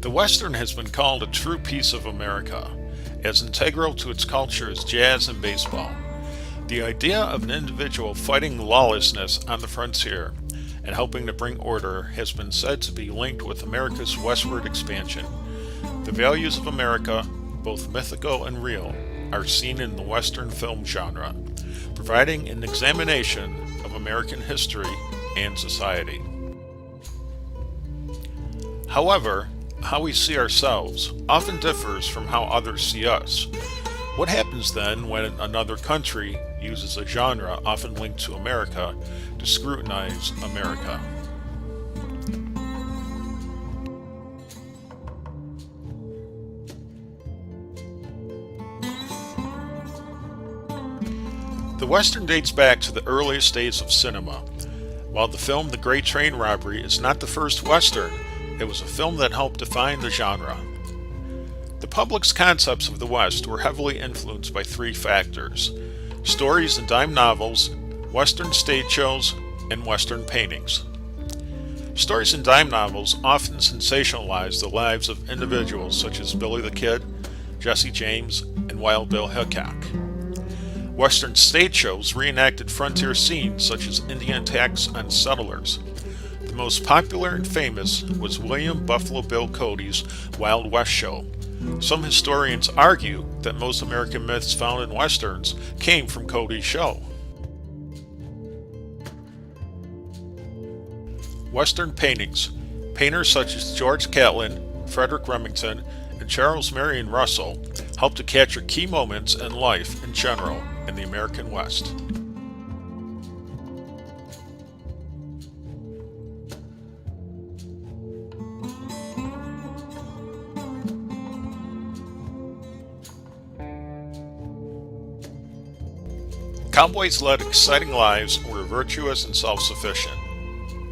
The Western has been called a true piece of America, as integral to its culture as jazz and baseball. The idea of an individual fighting lawlessness on the frontier and helping to bring order has been said to be linked with America's westward expansion. The values of America, both mythical and real, are seen in the Western film genre, providing an examination of American history and society. However, how we see ourselves often differs from how others see us. What happens then when another country uses a genre often linked to America to scrutinize America? The Western dates back to the earliest days of cinema. While the film The Great Train Robbery is not the first Western, it was a film that helped define the genre. The public's concepts of the West were heavily influenced by three factors: stories and dime novels, Western stage shows, and Western paintings. Stories and dime novels often sensationalize the lives of individuals such as Billy the Kid, Jesse James, and Wild Bill Hickok. Western stage shows reenacted frontier scenes such as Indian attacks on settlers. The most popular and famous was William Buffalo Bill Cody's Wild West show. Some historians argue that most American myths found in Westerns came from Cody's show. Western paintings. Painters such as George Catlin, Frederick Remington, and Charles Marion Russell helped to capture key moments in life in general in the American West. Cowboys led exciting lives and were virtuous and self-sufficient.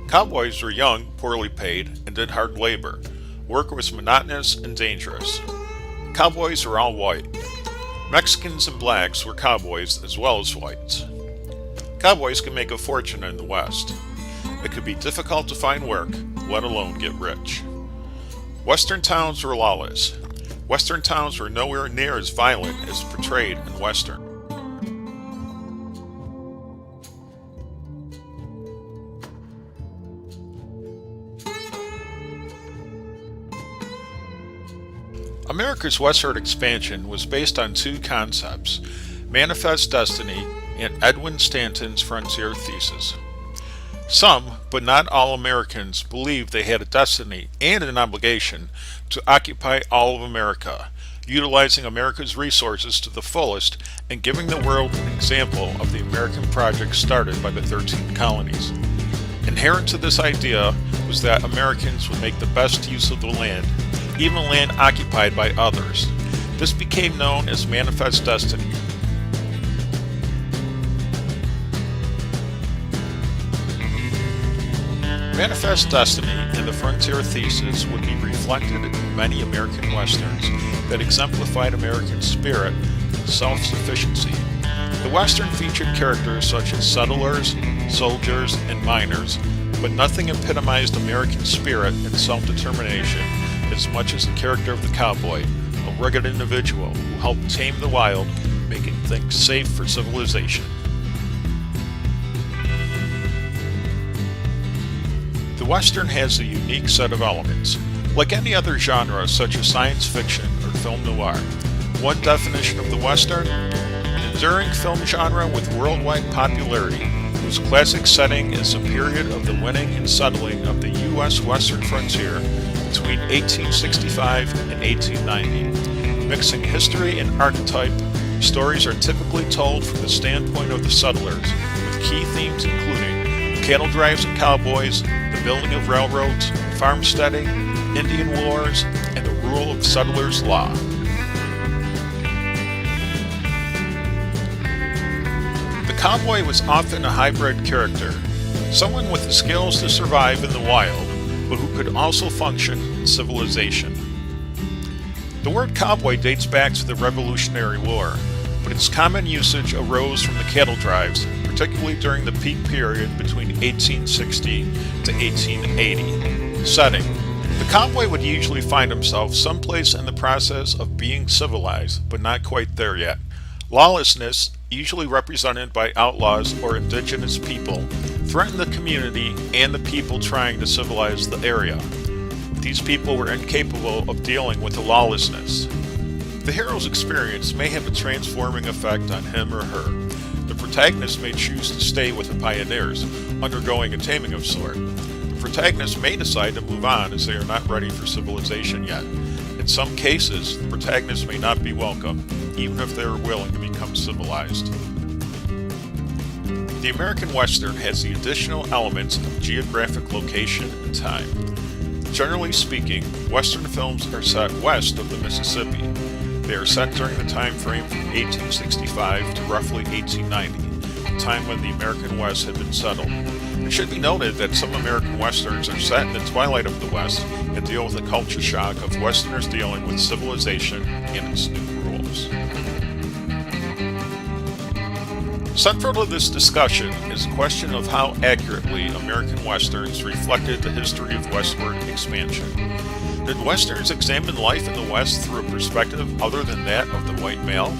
Cowboys were young, poorly paid, and did hard labor. Work was monotonous and dangerous. Cowboys were all white. Mexicans and blacks were cowboys as well as whites. Cowboys could make a fortune in the West. It could be difficult to find work, let alone get rich. Western towns were lawless. Western towns were nowhere near as violent as portrayed in Western. America's westward expansion was based on two concepts: manifest destiny and Edwin Stanton's frontier thesis. Some, but not all Americans, believed they had a destiny and an obligation to occupy all of America, utilizing America's resources to the fullest and giving the world an example of the American project started by the 13 colonies. Inherent to this idea was that Americans would make the best use of the land, even land occupied by others. This became known as manifest destiny. Manifest destiny and the frontier thesis would be reflected in many American Westerns that exemplified American spirit and self-sufficiency. The Western featured characters such as settlers, soldiers, and miners, but nothing epitomized American spirit and self-determination as much as the character of the cowboy, a rugged individual who helped tame the wild, making things safe for civilization. The Western has a unique set of elements. Like any other genre such as science fiction or film noir, one definition of the Western: an enduring film genre with worldwide popularity, whose classic setting is a period of the winning and settling of the U.S. Western frontier between 1865 and 1890. Mixing history and archetype, stories are typically told from the standpoint of the settlers, with key themes including cattle drives and cowboys, the building of railroads, farmsteading, Indian wars, and the rule of settlers' law. The cowboy was often a hybrid character, someone with the skills to survive in the wild, but who could also function in civilization. The word cowboy dates back to the Revolutionary War, but its common usage arose from the cattle drives, particularly during the peak period between 1860 to 1880. Setting: The cowboy would usually find himself someplace in the process of being civilized, but not quite there yet. Lawlessness, usually represented by outlaws or indigenous people, threatened the community and the people trying to civilize the area. These people were incapable of dealing with the lawlessness. The hero's experience may have a transforming effect on him or her. The protagonist may choose to stay with the pioneers, undergoing a taming of sort. The protagonist may decide to move on as they are not ready for civilization yet. In some cases, the protagonist may not be welcome, even if they are willing to become civilized. The American Western has the additional elements of geographic location and time. Generally speaking, Western films are set west of the Mississippi. They are set during the time frame from 1865 to roughly 1890, a time when the American West had been settled. It should be noted that some American Westerns are set in the twilight of the West and deal with the culture shock of Westerners dealing with civilization and its new rules. Central to this discussion is the question of how accurately American Westerns reflected the history of westward expansion. Did Westerns examine life in the West through a perspective other than that of the white male?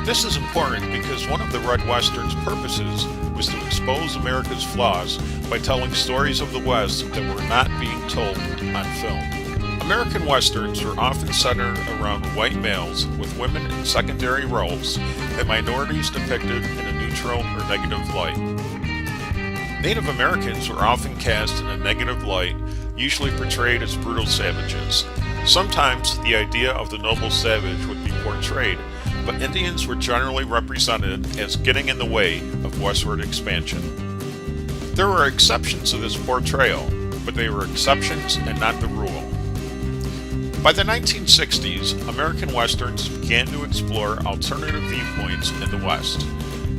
This is important because one of the Red Western's purposes was to expose America's flaws by telling stories of the West that were not being told on film. American Westerns were often centered around white males with women in secondary roles and minorities depicted in a neutral or negative light. Native Americans were often cast in a negative light, usually portrayed as brutal savages. Sometimes the idea of the noble savage would be portrayed, but Indians were generally represented as getting in the way of westward expansion. There were exceptions to this portrayal, but they were exceptions and not the rule. By the 1960s, American Westerns began to explore alternative viewpoints in the West.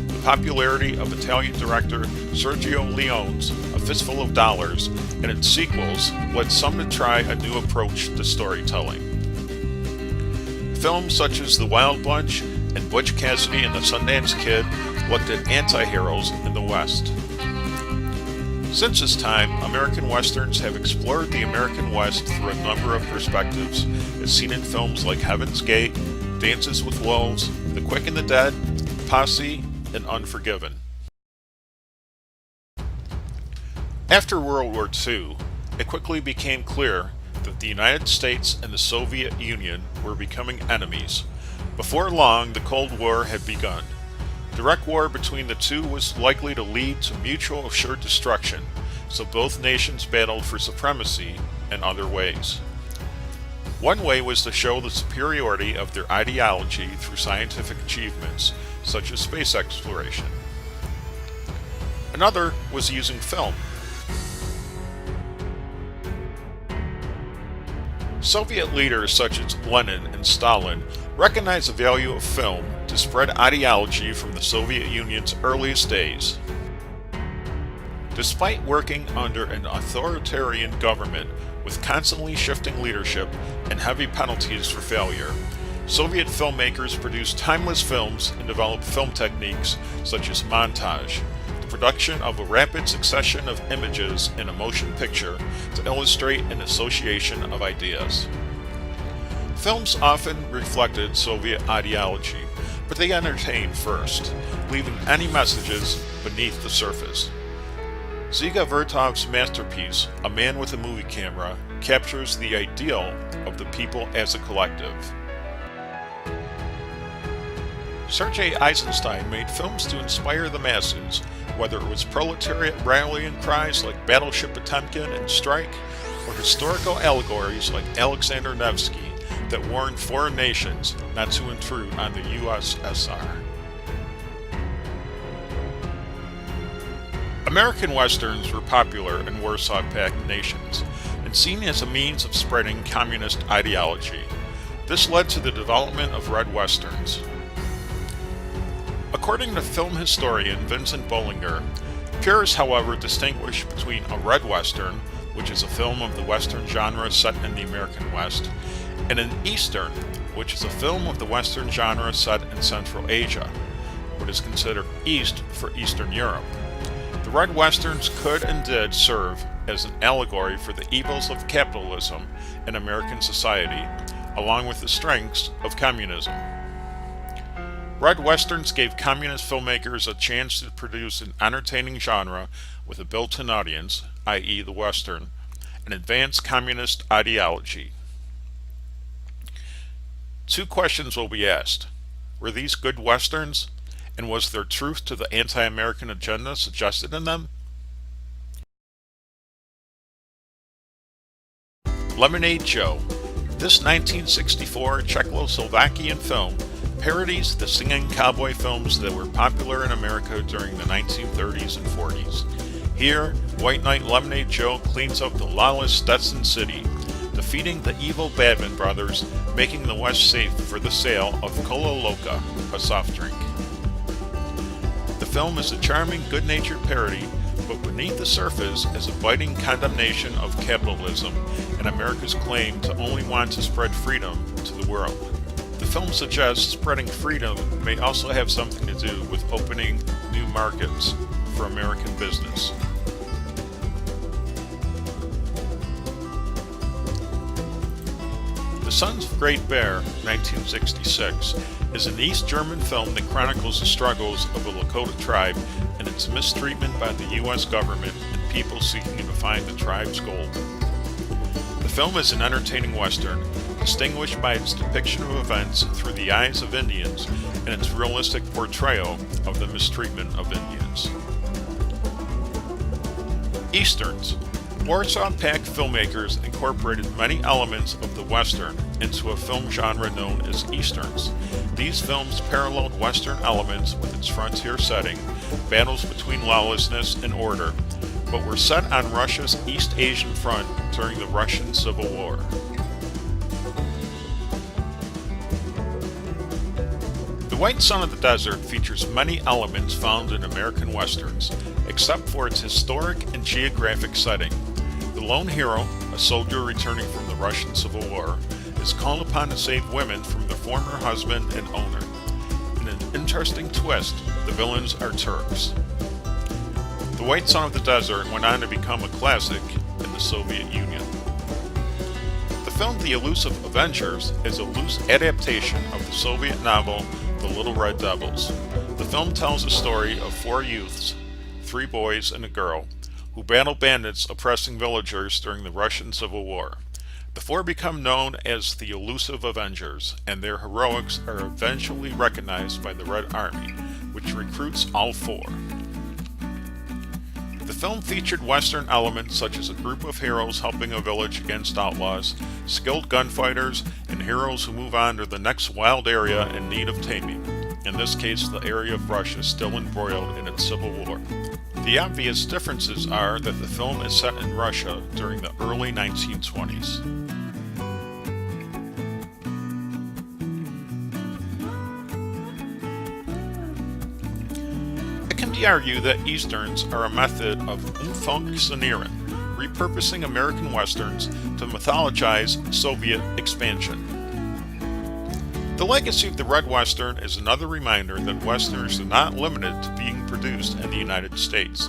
The popularity of Italian director Sergio Leone's A Fistful of Dollars and its sequels led some to try a new approach to storytelling. Films such as The Wild Bunch and Butch Cassidy and the Sundance Kid looked at anti-heroes in the West. Since this time, American Westerns have explored the American West through a number of perspectives, as seen in films like Heaven's Gate, Dances with Wolves, The Quick and the Dead, Posse, and Unforgiven. After World War II, it quickly became clear that the United States and the Soviet Union were becoming enemies. Before long, the Cold War had begun. Direct war between the two was likely to lead to mutual assured destruction, so both nations battled for supremacy in other ways. One way was to show the superiority of their ideology through scientific achievements, such as space exploration. Another was using film. Soviet leaders such as Lenin and Stalin recognized the value of film to spread ideology from the Soviet Union's earliest days. Despite working under an authoritarian government with constantly shifting leadership and heavy penalties for failure, Soviet filmmakers produced timeless films and developed film techniques such as montage, the production of a rapid succession of images in a motion picture to illustrate an association of ideas. Films often reflected Soviet ideology, but they entertained first, leaving any messages beneath the surface. Dziga Vertov's masterpiece, A Man with a Movie Camera, captures the ideal of the people as a collective. Sergei Eisenstein made films to inspire the masses, whether it was proletariat rallying cries like Battleship Potemkin and Strike, or historical allegories like Alexander Nevsky that warned foreign nations not to intrude on the USSR. American Westerns were popular in Warsaw-Pact nations and seen as a means of spreading communist ideology. This led to the development of Red Westerns. According to film historian Vincent Bollinger, purists, however, distinguish between a Red Western, which is a film of the Western genre set in the American West, and an Eastern, which is a film of the Western genre set in Central Asia, what is considered East for Eastern Europe. The Red Westerns could and did serve as an allegory for the evils of capitalism in American society, along with the strengths of communism. Red Westerns gave communist filmmakers a chance to produce an entertaining genre with a built-in audience, i.e. the Western, and advanced communist ideology. Two questions will be asked. Were these good Westerns? And was there truth to the anti-American agenda suggested in them? Lemonade Joe. This 1964 Czechoslovakian film parodies the singing cowboy films that were popular in America during the 1930s and 40s. Here, White Knight Lemonade Joe cleans up the lawless Stetson City, defeating the evil Badman brothers, making the West safe for the sale of Cola Loca, a soft drink. The film is a charming, good-natured parody, but beneath the surface is a biting condemnation of capitalism and America's claim to only want to spread freedom to the world. The film suggests spreading freedom may also have something to do with opening new markets for American business. The Sons of Great Bear, 1966, is an East German film that chronicles the struggles of a Lakota tribe and its mistreatment by the U.S. government and people seeking to find the tribe's gold. The film is an entertaining Western, distinguished by its depiction of events through the eyes of Indians and its realistic portrayal of the mistreatment of Indians. Easterns. Warsaw Pact filmmakers incorporated many elements of the Western into a film genre known as Easterns. These films paralleled Western elements with its frontier setting, battles between lawlessness and order, but were set on Russia's East Asian front during the Russian Civil War. The White Sun of the Desert features many elements found in American Westerns, except for its historic and geographic setting. The lone hero, a soldier returning from the Russian Civil War, is called upon to save women from their former husband and owner. In an interesting twist, the villains are Turks. The White Sun of the Desert went on to become a classic in the Soviet Union. The film The Elusive Avengers is a loose adaptation of the Soviet novel The Little Red Devils. The film tells the story of four youths, 3 boys and a girl, who battle bandits oppressing villagers during the Russian Civil War. The 4 become known as the Elusive Avengers, and their heroics are eventually recognized by the Red Army, which recruits all 4. The film featured Western elements such as a group of heroes helping a village against outlaws, skilled gunfighters, and heroes who move on to the next wild area in need of taming, in this case the area of Russia still embroiled in its civil war. The obvious differences are that the film is set in Russia during the early 1920s. It can be argued that Easterns are a method of Umfunktionieren, repurposing American Westerns to mythologize Soviet expansion. The legacy of the Red Western is another reminder that Westerns are not limited to being produced in the United States.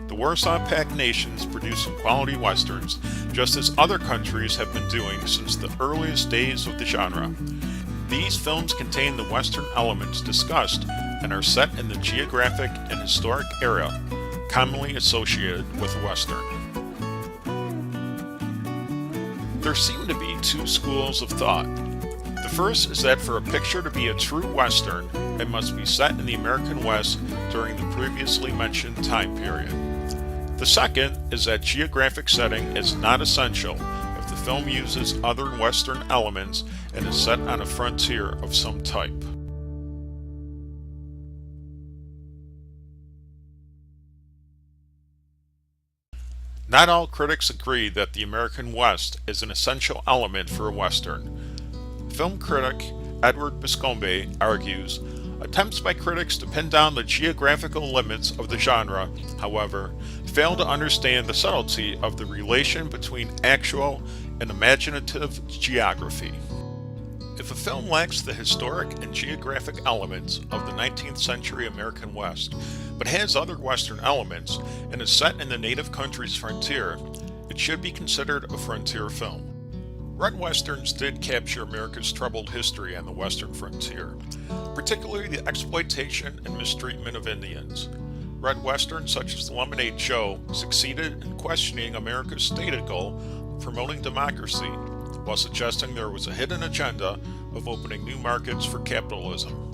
The Warsaw Pact nations producing quality Westerns, just as other countries have been doing since the earliest days of the genre. These films contain the Western elements discussed and are set in the geographic and historic era commonly associated with Western. There seem to be 2 schools of thought. The first is that for a picture to be a true Western, it must be set in the American West during the previously mentioned time period. The second is that geographic setting is not essential if the film uses other Western elements and is set on a frontier of some type. Not all critics agree that the American West is an essential element for a Western. Film critic Edward Biscombe argues, attempts by critics to pin down the geographical limits of the genre, however, fail to understand the subtlety of the relation between actual and imaginative geography. If a film lacks the historic and geographic elements of the 19th century American West, but has other Western elements and is set in the native country's frontier, it should be considered a frontier film. Red westerns did capture America's troubled history on the western frontier, particularly the exploitation and mistreatment of Indians. Red westerns such as The Lemonade Show succeeded in questioning America's stated goal of promoting democracy while suggesting there was a hidden agenda of opening new markets for capitalism.